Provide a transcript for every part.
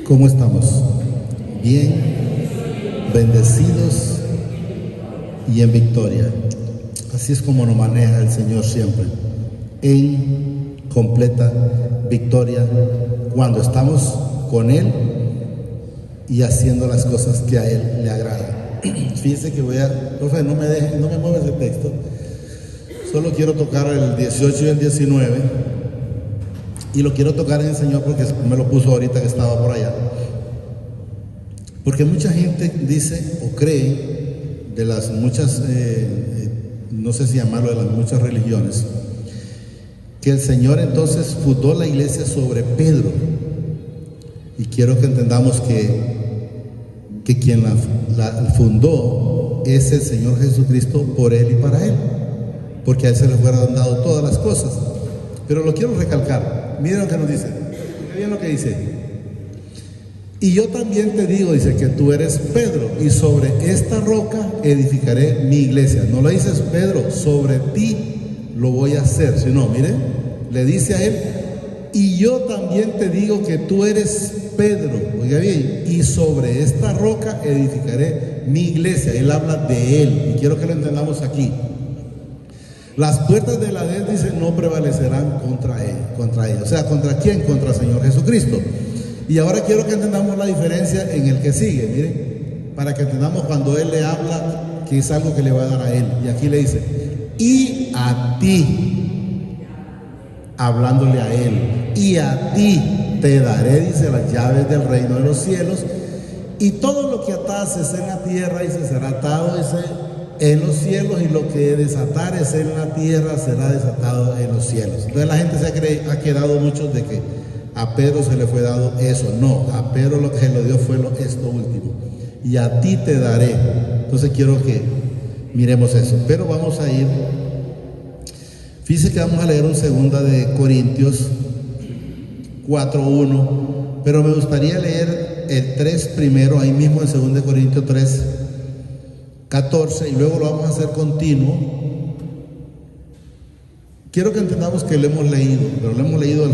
¿Cómo estamos? Bien, bendecidos y en victoria. Así es como nos maneja el Señor siempre, en completa victoria cuando estamos con Él y haciendo las cosas que a Él le agradan. Fíjense que profe, no me mueva ese texto. Solo quiero tocar el 18 y el 19. Y lo quiero tocar en el Señor porque me lo puso ahorita que estaba por allá. Porque mucha gente dice o cree de las muchas, no sé si llamarlo, de las muchas religiones, que el Señor entonces fundó la iglesia sobre Pedro. Y quiero que entendamos que quien la fundó es el Señor Jesucristo por Él y para Él, porque a Él se le fueron dado todas las cosas. Pero lo quiero recalcar. Miren lo que nos dice. Miren bien lo que dice. Y yo también te digo, dice, que tú eres Pedro, y sobre esta roca edificaré mi iglesia. No le dices, Pedro, sobre ti lo voy a hacer, sino, miren, le dice a él, y yo también te digo que tú eres Pedro, oiga bien, y sobre esta roca edificaré mi iglesia. Él habla de él, y quiero que lo entendamos aquí. Las puertas del Hades, dice, no prevalecerán contra él. O sea, ¿contra quién? Contra el Señor Jesucristo. Y ahora quiero que entendamos la diferencia en el que sigue, miren, para que entendamos cuando Él le habla que es algo que le va a dar a Él. Y aquí le dice, y a ti, hablándole a Él, y a ti te daré, dice, las llaves del reino de los cielos, y todo lo que atases en la tierra, dice, será atado, dice, en los cielos, y lo que desatares en la tierra será desatado en los cielos. Entonces la gente ha quedado muchos de que a Pedro se le fue dado eso. No, a Pedro lo que le dio fue esto último. Y a ti te daré. Entonces quiero que miremos eso. Pero vamos a ir. Fíjense que vamos a leer un 2 de Corintios 4:1. Pero me gustaría leer el 3 primero, ahí mismo en 2 de Corintios 3:14, y luego lo vamos a hacer continuo. Quiero que entendamos que lo hemos leído, pero lo hemos leído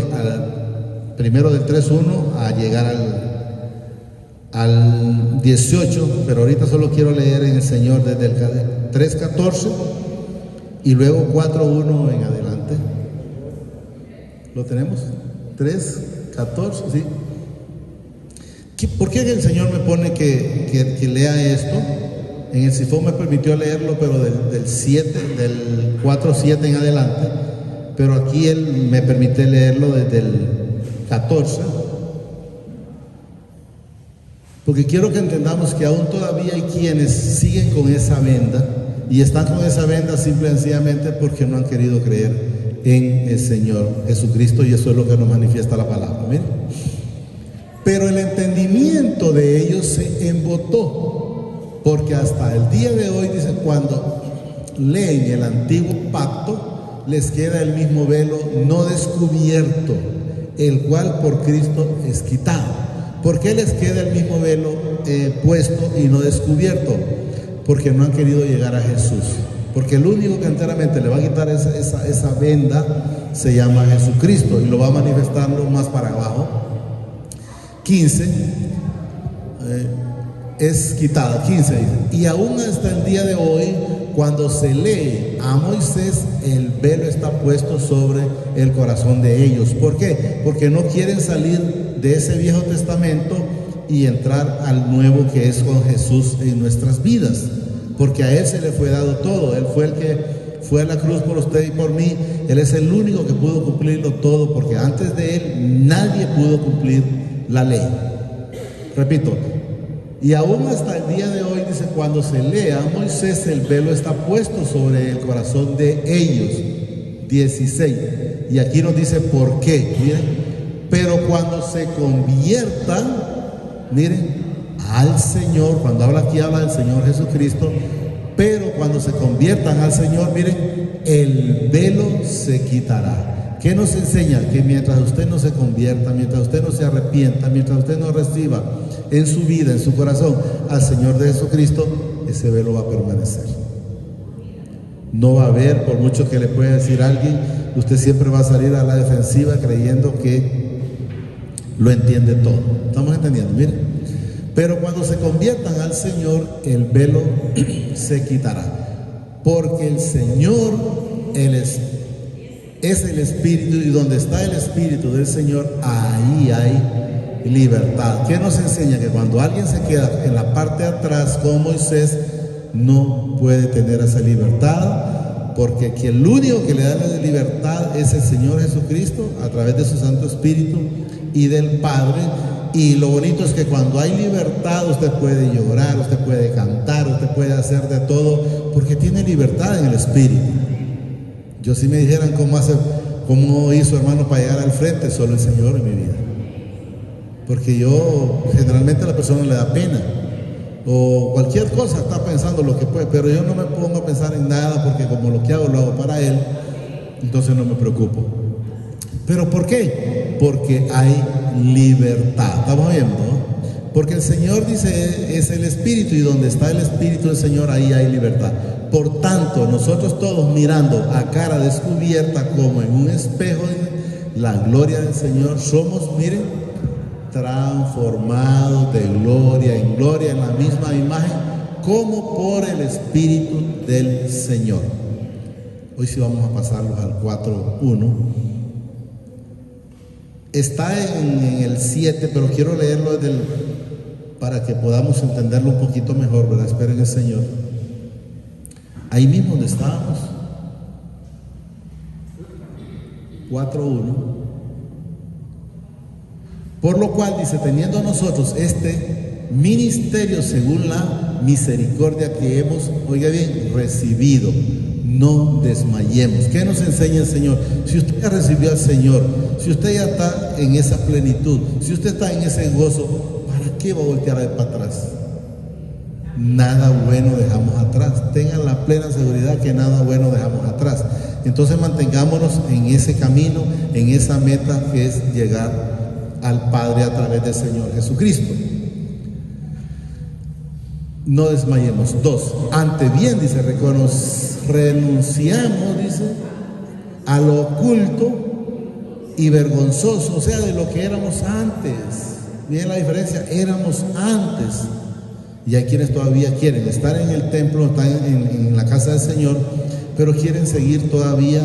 primero del 3:1 a llegar al 18, pero ahorita solo quiero leer en el Señor desde el 3:14 y luego 4:1 en adelante. ¿Lo tenemos? 3:14, ¿sí? ¿Por qué el Señor me pone que lea esto? En el Sifón me permitió leerlo, pero del 4:7 en adelante, pero aquí Él me permite leerlo desde el 14, porque quiero que entendamos que aún todavía hay quienes siguen con esa venda, y están con esa venda simple y sencillamente porque no han querido creer en el Señor Jesucristo, y eso es lo que nos manifiesta la palabra. Miren. Pero el entendimiento de ellos se embotó, porque hasta el día de hoy, dice, cuando leen el antiguo pacto, les queda el mismo velo no descubierto, el cual por Cristo es quitado. ¿Por qué les queda el mismo velo puesto y no descubierto? Porque no han querido llegar a Jesús. Porque el único que enteramente le va a quitar esa venda se llama Jesucristo, y lo va a manifestarlo más para abajo. 15 es quitado, 15 dice. Y aún hasta el día de hoy, cuando se lee a Moisés, el velo está puesto sobre el corazón de ellos. ¿Por qué? Porque no quieren salir de ese Viejo Testamento y entrar al nuevo, que es con Jesús en nuestras vidas. Porque a Él se le fue dado todo. Él fue el que fue a la cruz por usted y por mí. Él es el único que pudo cumplirlo todo, porque antes de Él nadie pudo cumplir la ley. Repito, y aún hasta el día de hoy, dice, cuando se lee a Moisés, el velo está puesto sobre el corazón de ellos. 16. Y aquí nos dice por qué. Miren, pero cuando se conviertan, miren, al Señor, cuando habla aquí, habla del Señor Jesucristo, pero cuando se conviertan al Señor, miren, el velo se quitará. ¿Qué nos enseña? Que mientras usted no se convierta, mientras usted no se arrepienta, mientras usted no reciba en su vida, en su corazón, al Señor de Jesucristo, ese velo va a permanecer. No va a haber, por mucho que le pueda decir alguien, usted siempre va a salir a la defensiva creyendo que lo entiende todo. ¿Estamos entendiendo? Miren. Pero cuando se conviertan al Señor, el velo se quitará. Porque el Señor es el Espíritu, y donde está el Espíritu del Señor, ahí hay libertad. ¿Qué nos enseña? Que cuando alguien se queda en la parte de atrás con Moisés, no puede tener esa libertad, porque el único que le da la libertad es el Señor Jesucristo, a través de su Santo Espíritu y del Padre. Y lo bonito es que cuando hay libertad, usted puede llorar, usted puede cantar, usted puede hacer de todo, porque tiene libertad en el Espíritu. Yo, si me dijeran cómo hizo, hermano, para llegar al frente, solo el Señor en mi vida. Porque yo, generalmente a la persona le da pena, o cualquier cosa está pensando lo que puede, pero yo no me pongo a pensar en nada, porque como lo que hago lo hago para Él, entonces no me preocupo. ¿Pero por qué? Porque hay libertad. ¿Estamos viendo? Porque el Señor dice, es el Espíritu, y donde está el Espíritu del Señor, ahí hay libertad. Por tanto, nosotros todos mirando a cara descubierta como en un espejo la gloria del Señor, somos, miren, transformados de gloria en gloria en la misma imagen, como por el Espíritu del Señor. Hoy sí vamos a pasarlos al 4.1. Está en el 7, pero quiero leerlo para que podamos entenderlo un poquito mejor, ¿verdad? Esperen el Señor. Ahí mismo donde estábamos. 4.1. Por lo cual dice, teniendo nosotros este ministerio según la misericordia que hemos, oiga bien, recibido, no desmayemos. ¿Qué nos enseña el Señor? Si usted ya recibió al Señor, si usted ya está en esa plenitud, si usted está en ese gozo, ¿para qué va a voltear a ver para atrás? Nada bueno dejamos atrás. Tengan la plena seguridad que nada bueno dejamos atrás. Entonces mantengámonos en ese camino, en esa meta que es llegar al Padre a través del Señor Jesucristo. No desmayemos. 2. Ante bien, dice, renunciamos, dice, a lo oculto y vergonzoso, o sea, de lo que éramos antes. Miren la diferencia, éramos antes. Y hay quienes todavía quieren estar en el templo, están en la casa del Señor, pero quieren seguir todavía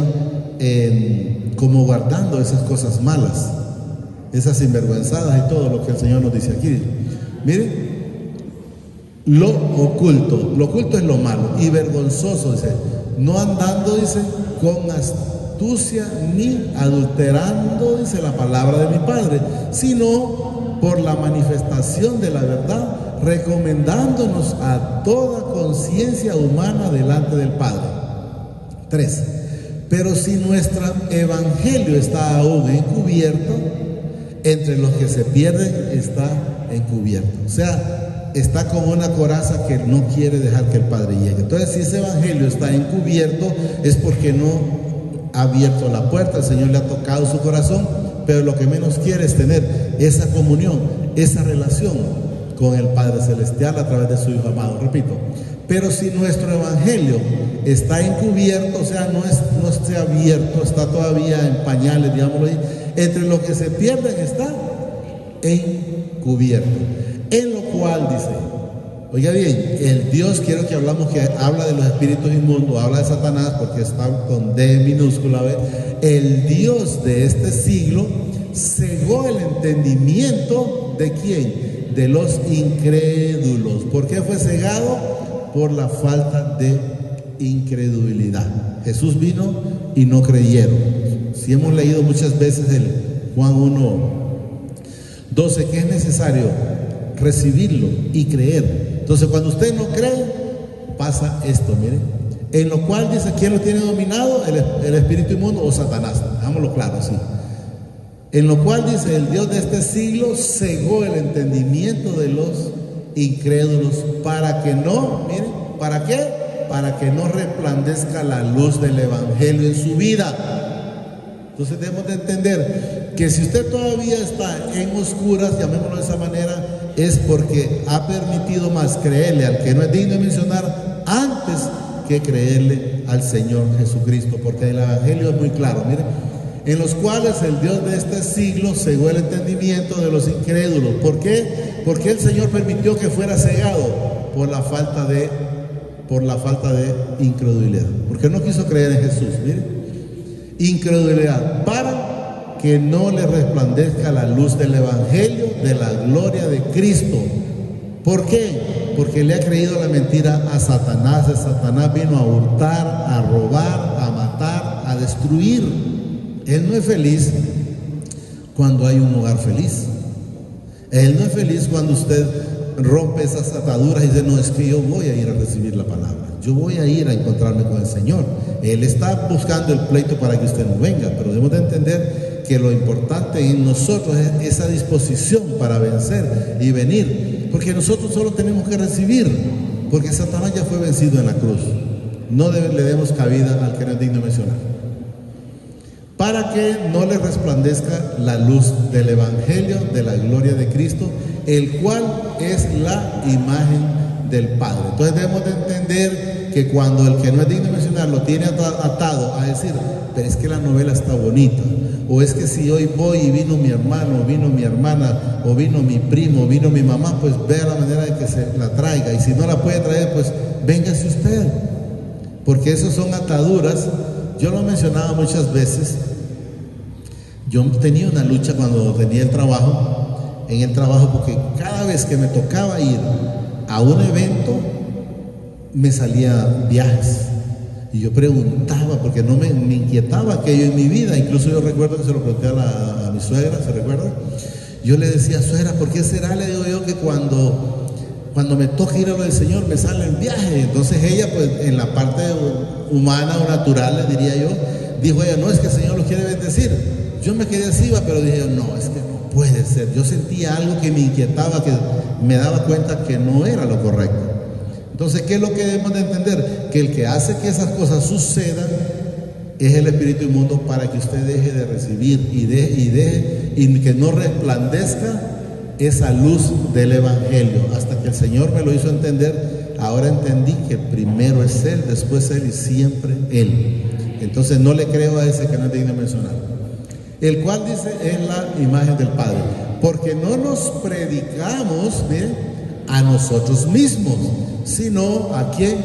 como guardando esas cosas malas, esas sinvergüenzadas y todo lo que el Señor nos dice aquí. Miren, lo oculto es lo malo, y vergonzoso, dice, no andando, dice, con astucia ni adulterando, dice, la palabra de mi Padre, sino por la manifestación de la verdad, recomendándonos a toda conciencia humana delante del Padre. 3. Pero si nuestro evangelio está aún encubierto, entre los que se pierden está encubierto. O sea, está como una coraza que no quiere dejar que el Padre llegue. Entonces, si ese evangelio está encubierto, es porque no ha abierto la puerta. El Señor le ha tocado su corazón, pero lo que menos quiere es tener esa comunión, esa relación con el Padre Celestial a través de su Hijo amado. Repito, pero si nuestro evangelio está encubierto, o sea, no está abierto, está todavía en pañales, digámoslo ahí, entre los que se pierden está encubierto. En lo cual dice, oiga bien, el Dios, quiero que hablamos, que habla de los espíritus inmundos, habla de Satanás porque está con D minúscula, ¿ve? El Dios de este siglo cegó el entendimiento de ¿quién? De los incrédulos. ¿Por qué fue cegado? Por la falta de incredulidad. Jesús vino y no creyeron. Si hemos leído muchas veces el Juan 1:12, que es necesario recibirlo y creer. Entonces, cuando usted no cree, pasa esto, miren. En lo cual dice, ¿quién lo tiene dominado? El espíritu inmundo o Satanás. Dejámoslo claro, así. En lo cual dice, el Dios de este siglo cegó el entendimiento de los incrédulos para que no, miren, ¿para qué? Para que no resplandezca la luz del evangelio en su vida. Entonces debemos de entender que si usted todavía está en oscuras, llamémoslo de esa manera, es porque ha permitido más creerle al que no es digno de mencionar antes que creerle al Señor Jesucristo, porque el evangelio es muy claro. Miren, en los cuales el Dios de este siglo cegó el entendimiento de los incrédulos. ¿Por qué? Porque el Señor permitió que fuera cegado por la falta de incredulidad. Porque no quiso creer en Jesús. Miren, incredulidad, para que no le resplandezca la luz del Evangelio de la gloria de Cristo. ¿Por qué? Porque le ha creído la mentira a Satanás. Satanás vino a hurtar, a robar, a matar, a destruir. Él no es feliz cuando hay un hogar feliz. Él no es feliz cuando usted rompe esas ataduras y dice, no, es que yo voy a ir a recibir la palabra, yo voy a ir a encontrarme con el Señor. Él está buscando el pleito para que usted no venga, pero debemos de entender que lo importante en nosotros es esa disposición para vencer y venir, porque nosotros solo tenemos que recibir, porque Satanás ya fue vencido en la cruz. No le demos cabida al que no es digno de mencionar, para que no le resplandezca la luz del Evangelio de la gloria de Cristo, el cual es la imagen del Padre. Entonces debemos de entender que cuando el que no es digno de mencionar lo tiene atado a decir, pero es que la novela está bonita, o es que si hoy voy y vino mi hermano, o vino mi hermana, o vino mi primo, o vino mi mamá, pues vea la manera de que se la traiga, y si no la puede traer, pues véngase usted, porque esas son ataduras. Yo lo he mencionado muchas veces. Yo tenía una lucha cuando tenía en el trabajo, porque cada vez que me tocaba ir a un evento, me salía viajes. Y yo preguntaba, porque no me inquietaba aquello en mi vida. Incluso yo recuerdo que se lo pregunté a mi suegra, ¿se recuerda? Yo le decía, suegra, ¿por qué será? Le digo yo que cuando me toca ir a lo del Señor me salen viajes. Entonces ella, pues en la parte humana o natural, le diría yo, dijo ella, no, es que el Señor los quiere bendecir. Yo me quedé así, pero dije, no, es que no puede ser. Yo sentía algo que me inquietaba, que me daba cuenta que no era lo correcto. Entonces, ¿qué es lo que debemos de entender? Que el que hace que esas cosas sucedan es el espíritu inmundo, para que usted deje de recibir y que no resplandezca esa luz del Evangelio. Hasta que el Señor me lo hizo entender, ahora entendí que primero es Él, después Él y siempre Él. Entonces no le creo a ese que no es digno de mencionar. El cual dice, es la imagen del Padre, porque no nos predicamos, miren, a nosotros mismos, sino ¿a quién?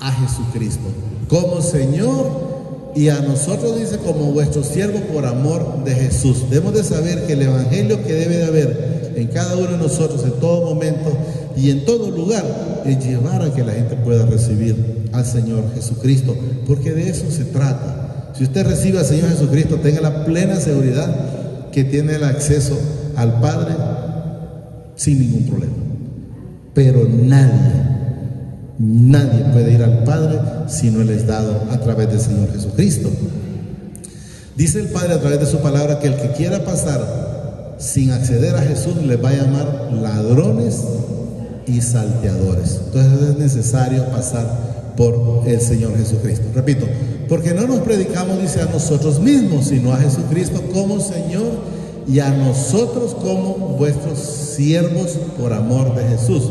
A Jesucristo, como Señor, y a nosotros dice, como vuestro siervo por amor de Jesús. Debemos de saber que el Evangelio que debe de haber en cada uno de nosotros, en todo momento y en todo lugar, es llevar a que la gente pueda recibir al Señor Jesucristo, porque de eso se trata. Si usted recibe al Señor Jesucristo, tenga la plena seguridad que tiene el acceso al Padre sin ningún problema. Pero nadie puede ir al Padre si no le es dado a través del Señor Jesucristo. Dice el Padre a través de su palabra que el que quiera pasar sin acceder a Jesús le va a llamar ladrones y salteadores. Entonces es necesario pasar por el Señor Jesucristo. Repito, porque no nos predicamos, dice, a nosotros mismos, sino a Jesucristo como Señor, y a nosotros como vuestros siervos por amor de Jesús.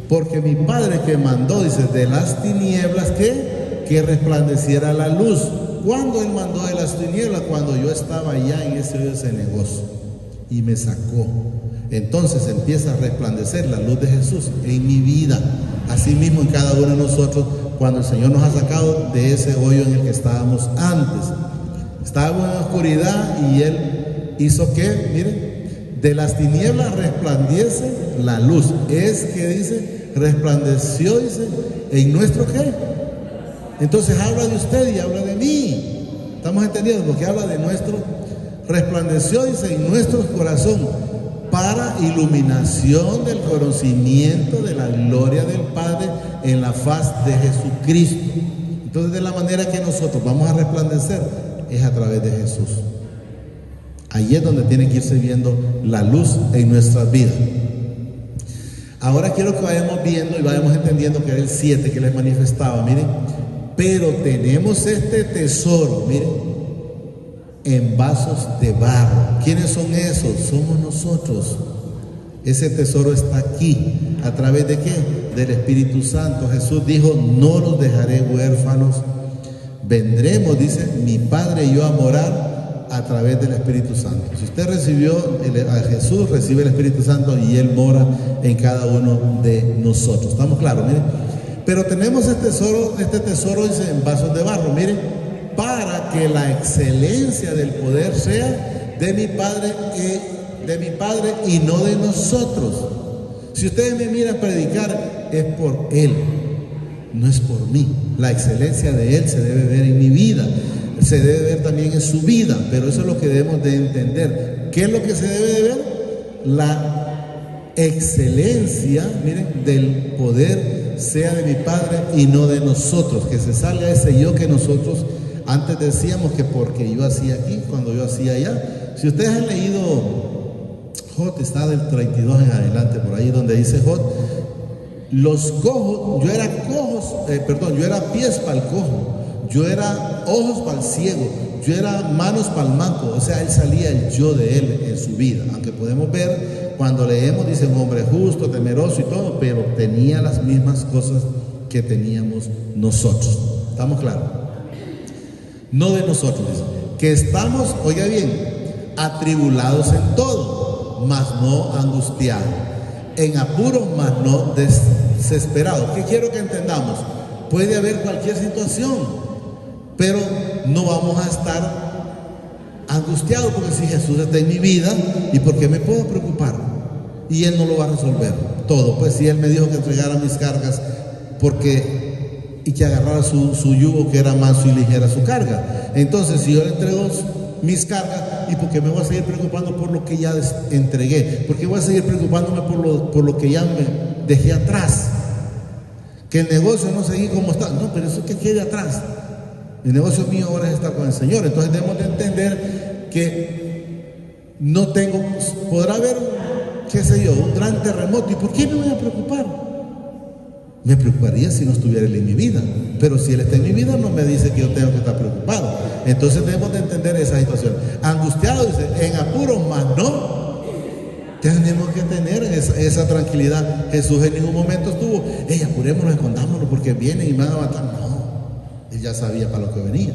Porque mi Padre que mandó, dice, de las tinieblas que resplandeciera la luz. ¿Cuándo Él mandó de las tinieblas? Cuando yo estaba allá en ese negocio y me sacó. Entonces empieza a resplandecer la luz de Jesús en mi vida, así mismo en cada uno de nosotros, cuando el Señor nos ha sacado de ese hoyo en el que estábamos antes. Estábamos en la oscuridad y Él hizo que, miren, de las tinieblas resplandece la luz. Es que dice, resplandeció, dice, en nuestro ¿qué? Entonces habla de usted y habla de mí. ¿Estamos entendiendo? Porque habla de nuestro, resplandeció, dice, en nuestro corazón, para iluminación del conocimiento de la gloria del Padre en la faz de Jesucristo. Entonces, de la manera que nosotros vamos a resplandecer es a través de Jesús. Ahí es donde tiene que irse viendo la luz en nuestras vidas. Ahora quiero que vayamos viendo y vayamos entendiendo que era el 7 que les manifestaba, miren. Pero tenemos este tesoro, miren, en vasos de barro. ¿Quiénes son esos? Somos nosotros. Ese tesoro está aquí. ¿A través de qué? Del Espíritu Santo. Jesús dijo, no los dejaré huérfanos, vendremos, dice, mi Padre y yo a morar a través del Espíritu Santo. Si usted recibió a Jesús, recibe el Espíritu Santo y Él mora en cada uno de nosotros. ¿Estamos claros? Miren. Pero tenemos este tesoro dice, en vasos de barro, miren, para que la excelencia del poder sea de mi Padre y no de nosotros. Si ustedes me miran predicar, es por Él, no es por mí. La excelencia de Él se debe ver en mi vida, se debe ver también en su vida, pero eso es lo que debemos de entender. ¿Qué es lo que se debe de ver? La excelencia, miren, del poder sea de mi Padre y no de nosotros, que se salga ese yo que nosotros antes decíamos que porque yo hacía aquí, cuando yo hacía allá. Si ustedes han leído Job, está del 32 en adelante, por ahí donde dice Job, los cojos, yo era pies para el cojo, yo era ojos para el ciego, yo era manos para el manco. O sea, él salía el yo de él en su vida, aunque podemos ver cuando leemos, dice un hombre justo, temeroso y todo, pero tenía las mismas cosas que teníamos nosotros. ¿Estamos claros? No de nosotros, dice, que estamos, oiga bien, atribulados en todo, mas no angustiados, en apuros, mas no desesperados. ¿Qué quiero que entendamos? Puede haber cualquier situación, pero no vamos a estar angustiados, porque si Jesús está en mi vida, ¿y por qué me puedo preocupar? Y Él no lo va a resolver todo. Pues si Él me dijo que entregara mis cargas y que agarrara su yugo, que era manso y ligera su carga. Entonces, si yo le entrego mis cargas, ¿y por qué me voy a seguir preocupando por lo que ya entregué? ¿Por qué voy a seguir preocupándome por lo que ya me dejé atrás? Que el negocio no seguí como está. No, pero eso que quede atrás. El negocio mío ahora es estar con el Señor. Entonces debemos de entender que no tengo, podrá haber, qué sé yo, un gran terremoto. ¿Y por qué me voy a preocupar? Me preocuparía si no estuviera Él en mi vida. Pero si Él está en mi vida, no me dice que yo tengo que estar preocupado. Entonces debemos de entender esa situación. Angustiado, dice, en apuros, mas no. Tenemos que tener esa tranquilidad. Jesús en ningún momento estuvo, apurémonos, escondámonos porque vienen y me van a matar. No, Él ya sabía para lo que venía.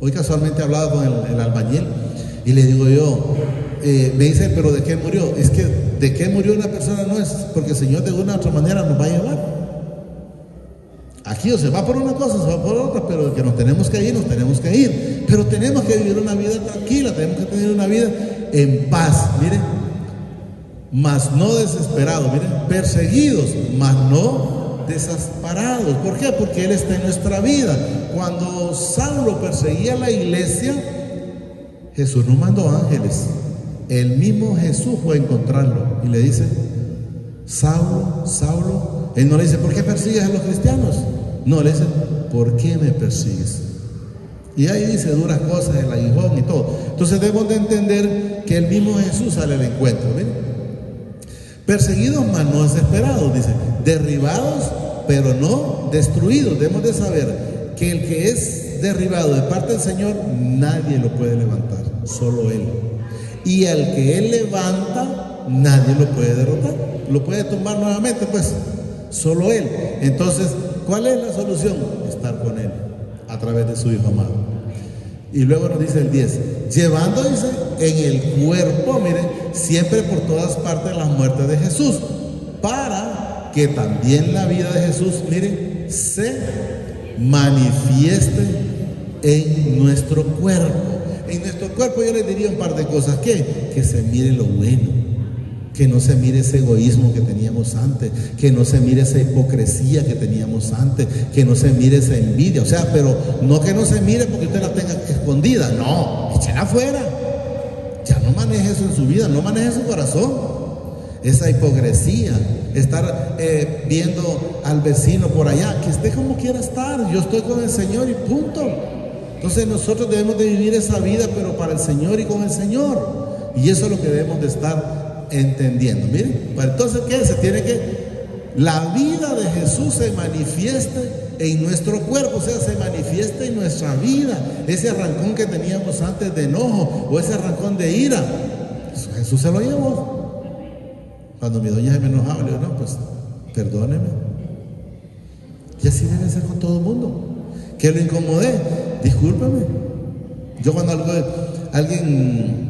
Hoy casualmente hablaba con el albañil y le digo yo, me dice, pero ¿de qué murió? Es que de qué murió una persona no es porque el Señor de una u otra manera nos va a llevar. Aquí o se va por una cosa, se va por otra, pero que nos tenemos que ir, nos tenemos que ir. Pero tenemos que vivir una vida tranquila, tenemos que tener una vida en paz. Miren, mas no desesperados, miren, perseguidos, mas no desamparados. ¿Por qué? Porque Él está en nuestra vida. Cuando Saulo perseguía a la iglesia, Jesús no mandó ángeles. El mismo Jesús fue a encontrarlo y le dice, Saulo, Saulo. Él no le dice, ¿por qué persigues a los cristianos? No, le dice, ¿por qué me persigues? Y ahí dice duras cosas, el aguijón y todo. Entonces debemos de entender que el mismo Jesús sale al encuentro. ¿Ven? Perseguidos, mas no desesperados, dice. Derribados, pero no destruidos. Debemos de saber que el que es derribado de parte del Señor, nadie lo puede levantar, solo Él. Y al que Él levanta, nadie lo puede derrotar. Lo puede tumbar nuevamente, pues, solo Él. Entonces, ¿cuál es la solución? Estar con Él a través de su Hijo amado. Y luego nos dice el 10, llevando, dice, en el cuerpo, miren, siempre por todas partes las muertes de Jesús, para que también la vida de Jesús, miren, se manifieste en nuestro cuerpo. En nuestro cuerpo yo les diría un par de cosas. ¿Qué? Que se mire lo bueno, que no se mire ese egoísmo que teníamos antes, que no se mire esa hipocresía que teníamos antes, que no se mire esa envidia. O sea, pero no que no se mire porque usted la tenga escondida, no, échela afuera. Ya no maneje eso en su vida, no maneje su corazón. Esa hipocresía, estar viendo al vecino por allá, que esté como quiera estar, yo estoy con el Señor y punto. Entonces nosotros debemos de vivir esa vida, pero para el Señor y con el Señor. Y eso es lo que debemos de estar entendiendo. Miren, entonces ¿qué? Se tiene que, la vida de Jesús se manifieste en nuestro cuerpo, o sea, se manifieste en nuestra vida. Ese arrancón que teníamos antes de enojo o ese arrancón de ira, Jesús se lo llevó. Cuando mi doña se me enojaba, le digo, no, pues perdóneme. Y así debe ser con todo el mundo. Que lo incomodé. discúlpame. Yo cuando alguien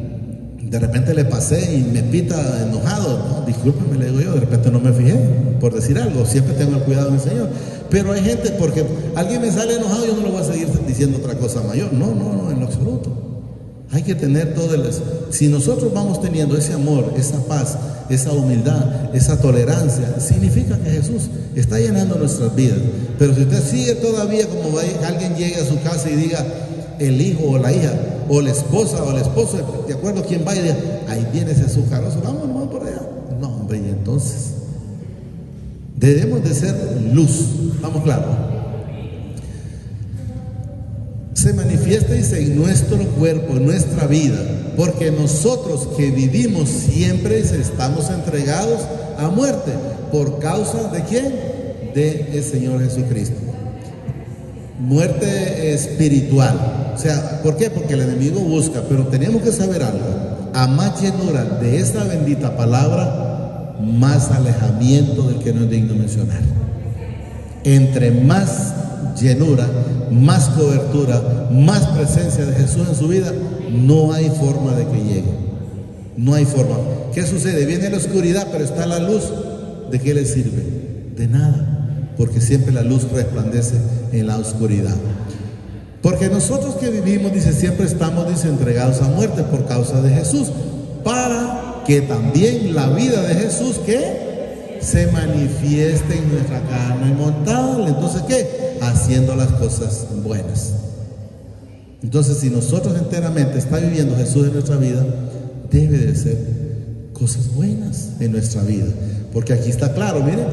de repente le pasé y me pita enojado, no, discúlpame, le digo yo, de repente no me fijé, por decir algo, siempre tengo el cuidado del Señor. Pero hay gente, porque alguien me sale enojado, yo no le voy a seguir diciendo otra cosa mayor. No, en lo absoluto. Hay que tener todo si nosotros vamos teniendo ese amor, esa paz, esa humildad, esa tolerancia, significa que Jesús está llenando nuestras vidas. Pero si usted sigue todavía como alguien llegue a su casa y diga el hijo o la hija, o la esposa o el esposo, de acuerdo a quién vaya, y diga, ahí viene Jesús Caroso, vamos por allá. No, hombre, y entonces debemos de ser luz, vamos claro. Se manifiesta, dice, en nuestro cuerpo, en nuestra vida, porque nosotros que vivimos siempre estamos entregados a muerte. ¿Por causa de quién? De el Señor Jesucristo. Muerte espiritual. O sea, ¿por qué? Porque el enemigo busca, pero tenemos que saber algo. A más llenura de esta bendita palabra, más alejamiento del que no es digno mencionar. Entre más llenura, más cobertura, más presencia de Jesús en su vida, no hay forma de que llegue. No hay forma. ¿Qué sucede? Viene la oscuridad, pero está la luz. ¿De qué le sirve? De nada, porque siempre la luz resplandece en la oscuridad. Porque nosotros que vivimos, dice, siempre estamos, dice, entregados a muerte por causa de Jesús, para que también la vida de Jesús, ¿qué? Se manifieste en nuestra carne mortal. Entonces, ¿qué? Haciendo las cosas buenas. Entonces, si nosotros enteramente está viviendo Jesús en nuestra vida, debe de ser cosas buenas en nuestra vida. Porque aquí está claro, miren,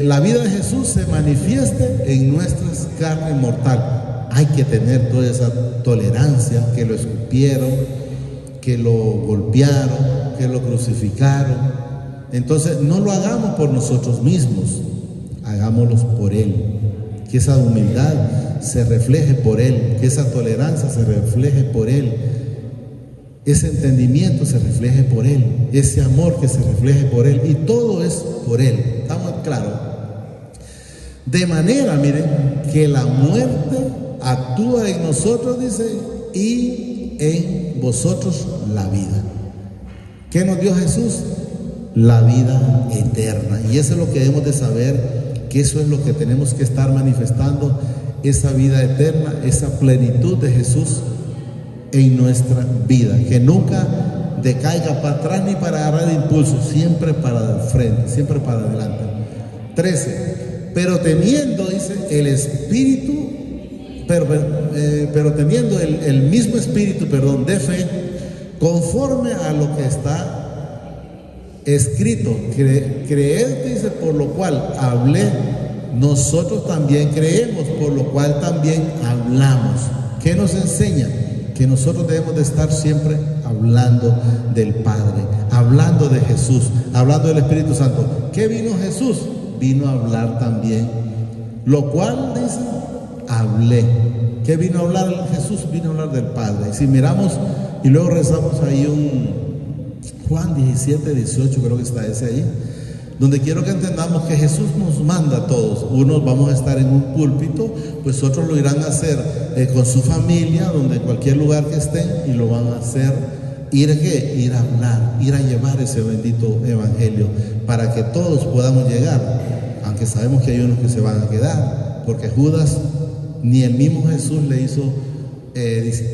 la vida de Jesús se manifieste en nuestras carnes mortal. Hay que tener toda esa tolerancia, que lo escupieron, que lo golpearon, que lo crucificaron. Entonces no lo hagamos por nosotros mismos, hagámoslo por Él. Que esa humildad se refleje por Él, que esa tolerancia se refleje por Él, ese entendimiento se refleje por Él, ese amor que se refleje por Él, y todo es por Él. ¿Estamos claros? De manera, miren, que la muerte actúa en nosotros, dice, y en vosotros la vida. ¿Qué nos dio Jesús? La vida eterna. Y eso es lo que debemos de saber, que eso es lo que tenemos que estar manifestando, esa vida eterna, esa plenitud de Jesús en nuestra vida, que nunca decaiga para atrás ni para agarrar impulso, siempre para el frente, siempre para adelante. 13. Pero teniendo, dice, el espíritu, pero teniendo el mismo espíritu, de fe, conforme a lo que está escrito, creed, dice, por lo cual hablé, nosotros también creemos, por lo cual también hablamos. ¿Qué nos enseña? Que nosotros debemos de estar siempre hablando del Padre, hablando de Jesús, hablando del Espíritu Santo. ¿Qué vino Jesús? Vino a hablar también, lo cual dice, hablé. ¿Qué vino a hablar Jesús? Vino a hablar del Padre. Si miramos y luego rezamos ahí un Juan 17, 18, creo que está ese ahí, donde quiero que entendamos que Jesús nos manda a todos. Unos vamos a estar en un púlpito, pues otros lo irán a hacer con su familia, donde en cualquier lugar que estén, y lo van a hacer, ir a hablar, ir a llevar ese bendito evangelio, para que todos podamos llegar, aunque sabemos que hay unos que se van a quedar, porque Judas, ni el mismo Jesús le hizo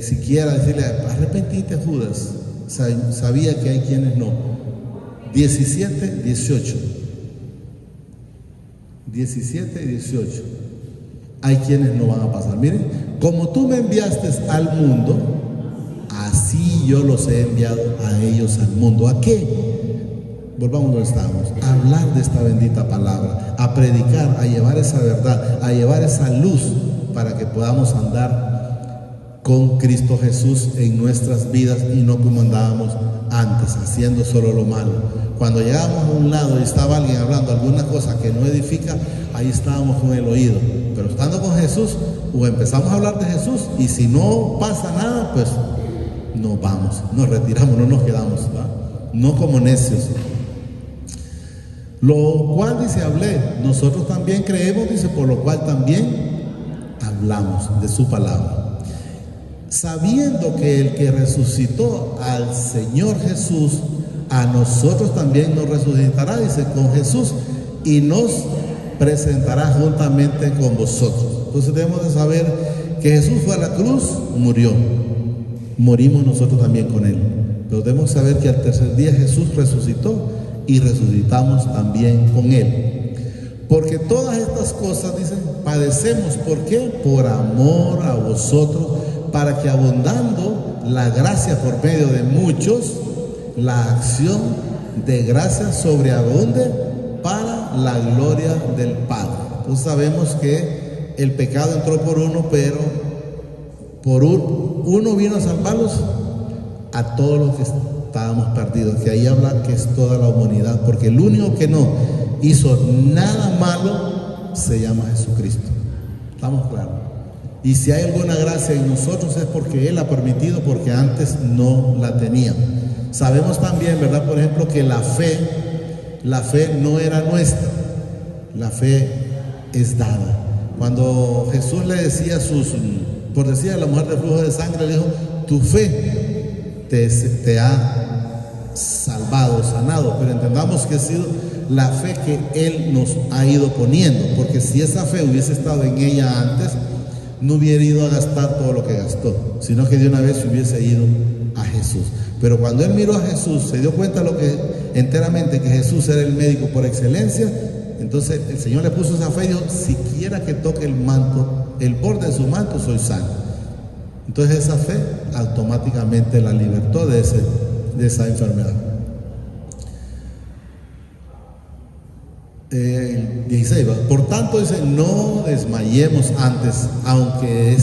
siquiera decirle, arrepentite, Judas. Sabía que hay quienes no. 17, 18. 17 y 18. Hay quienes no van a pasar. Miren, como tú me enviaste al mundo, así yo los he enviado a ellos al mundo. ¿A qué? Volvamos donde estábamos. A hablar de esta bendita palabra, a predicar, a llevar esa verdad, a llevar esa luz, para que podamos andar con Cristo Jesús en nuestras vidas, y no como andábamos antes, haciendo solo lo malo. Cuando llegábamos a un lado y estaba alguien hablando alguna cosa que no edifica, ahí estábamos con el oído. Pero estando con Jesús, o empezamos a hablar de Jesús, y si no pasa nada, pues nos vamos, nos retiramos, no nos quedamos, ¿va? No como necios. Lo cual, dice, hablé, nosotros también creemos, dice, por lo cual también hablamos de su palabra, sabiendo que el que resucitó al Señor Jesús, a nosotros también nos resucitará, dice, con Jesús, y nos presentará juntamente con vosotros. Entonces debemos de saber que Jesús fue a la cruz, murió, morimos nosotros también con él, pero debemos saber que al tercer día Jesús resucitó y resucitamos también con él, porque todas estas cosas, dicen, padecemos. ¿Por qué? Por amor a vosotros, para que abundando la gracia por medio de muchos, la acción de gracia sobreabunde para la gloria del Padre. Entonces sabemos que el pecado entró por uno, pero por uno vino a salvarlos a todos los que estábamos perdidos, que ahí habla que es toda la humanidad, porque el único que no hizo nada malo se llama Jesucristo. ¿Estamos claros? Y si hay alguna gracia en nosotros es porque Él ha permitido, porque antes no la teníamos. Sabemos también, ¿verdad? Por ejemplo, que la fe no era nuestra, la fe es dada. Cuando Jesús le decía por decir a la mujer de flujo de sangre, le dijo, tu fe te ha salvado, sanado, pero entendamos que ha sido la fe que Él nos ha ido poniendo, porque si esa fe hubiese estado en ella antes, no hubiera ido a gastar todo lo que gastó, sino que de una vez hubiese ido a Jesús. Pero cuando Él miró a Jesús, se dio cuenta enteramente que Jesús era el médico por excelencia. Entonces el Señor le puso esa fe y dijo, siquiera que toque el manto, el borde de su manto, soy sano. Entonces esa fe automáticamente la libertó de esa enfermedad. 16, por tanto dice, no desmayemos antes, aunque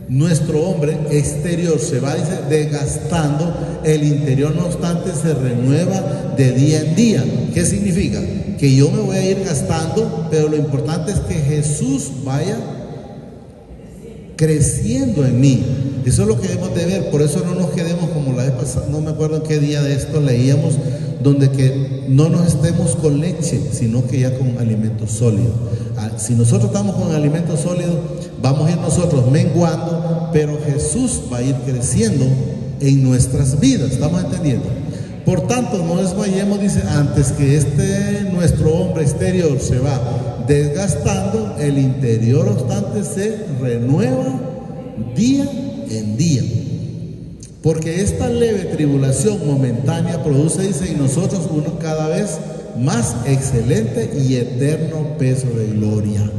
nuestro hombre exterior se va, dice, desgastando, el interior no obstante se renueva de día en día. ¿Qué significa? Que yo me voy a ir gastando, pero lo importante es que Jesús vaya creciendo en mí. Eso es lo que debemos de ver. Por eso no nos quedemos como la vez pasada, no me acuerdo en qué día de esto leíamos, donde que no nos estemos con leche, sino que ya con alimento sólido. Si nosotros estamos con alimento sólido, vamos a ir nosotros menguando, pero Jesús va a ir creciendo en nuestras vidas. ¿Estamos entendiendo? Por tanto, no desmayemos, dice, antes que nuestro hombre exterior se va desgastando, el interior obstante se renueva día en día. Porque esta leve tribulación momentánea produce, dice, en nosotros uno cada vez más excelente y eterno peso de gloria.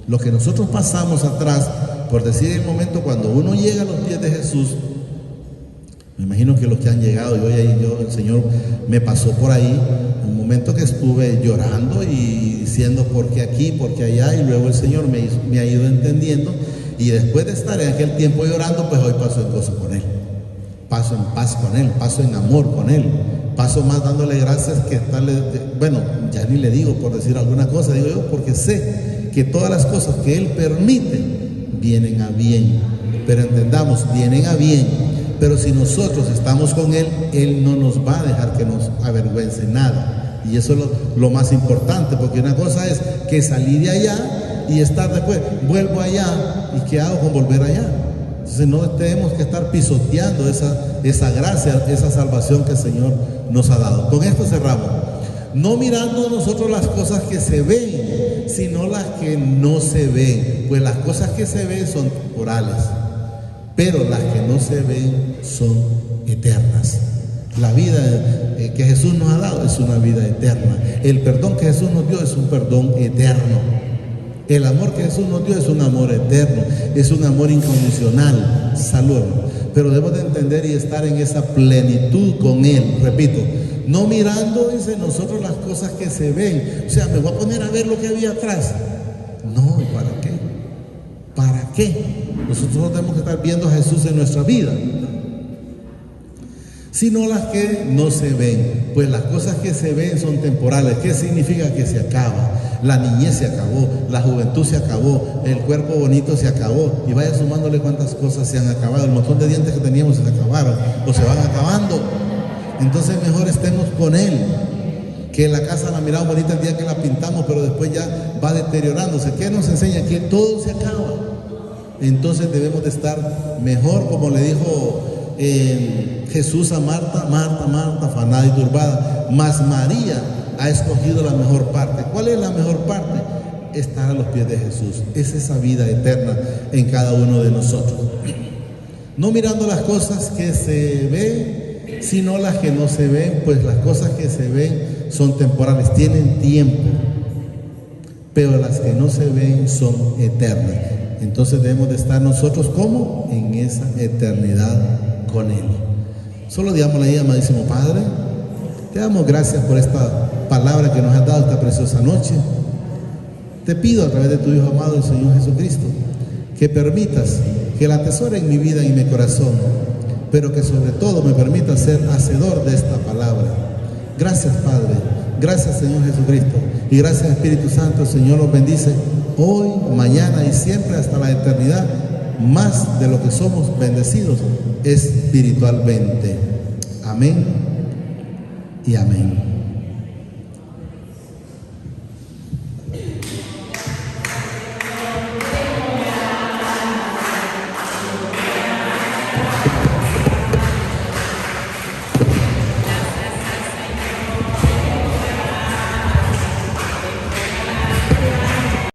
Lo que nosotros pasamos atrás, por decir el momento cuando uno llega a los pies de Jesús, me imagino que los que han llegado, el Señor me pasó por ahí, un momento que estuve llorando y diciendo por qué aquí, por qué allá, y luego el Señor me ha ido entendiendo, y después de estar en aquel tiempo llorando, pues hoy paso en gozo con Él, paso en paz con Él, paso en amor con Él, paso más dándole gracias que estarle, bueno, ya ni le digo por decir alguna cosa, digo yo, porque sé que todas las cosas que Él permite vienen a bien, pero entendamos, vienen a bien. Pero si nosotros estamos con Él, Él no nos va a dejar que nos avergüence nada. Y eso es lo más importante, porque una cosa es que salí de allá y estar después, vuelvo allá, ¿y qué hago con volver allá? Entonces no tenemos que estar pisoteando esa gracia, esa salvación que el Señor nos ha dado. Con esto cerramos. No mirando nosotros las cosas que se ven, sino las que no se ven. Pues las cosas que se ven son temporales, pero las que no se ven son eternas. La vida que Jesús nos ha dado es una vida eterna. El perdón que Jesús nos dio es un perdón eterno. El amor que Jesús nos dio es un amor eterno, es un amor incondicional. Salud. Pero debemos de entender y estar en esa plenitud con Él. Repito, no mirando, dice, nosotros las cosas que se ven. O sea, me voy a poner a ver lo que había atrás. No, ¿y para qué? ¿Para qué? Nosotros tenemos que estar viendo a Jesús en nuestra vida, sino las que no se ven. Pues las cosas que se ven son temporales. ¿Qué significa? Que se acaba. La niñez se acabó, la juventud se acabó, el cuerpo bonito se acabó, y vaya sumándole cuántas cosas se han acabado. El montón de dientes que teníamos se acabaron o se van acabando. Entonces mejor estemos con Él, que la casa la miramos bonita el día que la pintamos, pero después ya va deteriorándose. ¿Qué nos enseña? Que todo se acaba. Entonces debemos de estar mejor, como le dijo Jesús a Marta: Marta, Marta, afanada y turbada, mas María ha escogido la mejor parte. ¿Cuál es la mejor parte? Estar a los pies de Jesús. Es esa vida eterna en cada uno de nosotros. No mirando las cosas que se ven, sino las que no se ven, pues las cosas que se ven son temporales, tienen tiempo, pero las que no se ven son eternas. Entonces debemos de estar nosotros como en esa eternidad con Él. Solo digámosle ahí: amadísimo Padre, te damos gracias por esta palabra que nos has dado esta preciosa noche. Te pido a través de tu Hijo amado, el Señor Jesucristo, que permitas que la atesore en mi vida y en mi corazón, pero que sobre todo me permita ser hacedor de esta palabra. Gracias, Padre. Gracias, Señor Jesucristo. Y gracias, Espíritu Santo. El Señor los bendice hoy, mañana y siempre hasta la eternidad, más de lo que somos bendecidos espiritualmente. Amén y amén.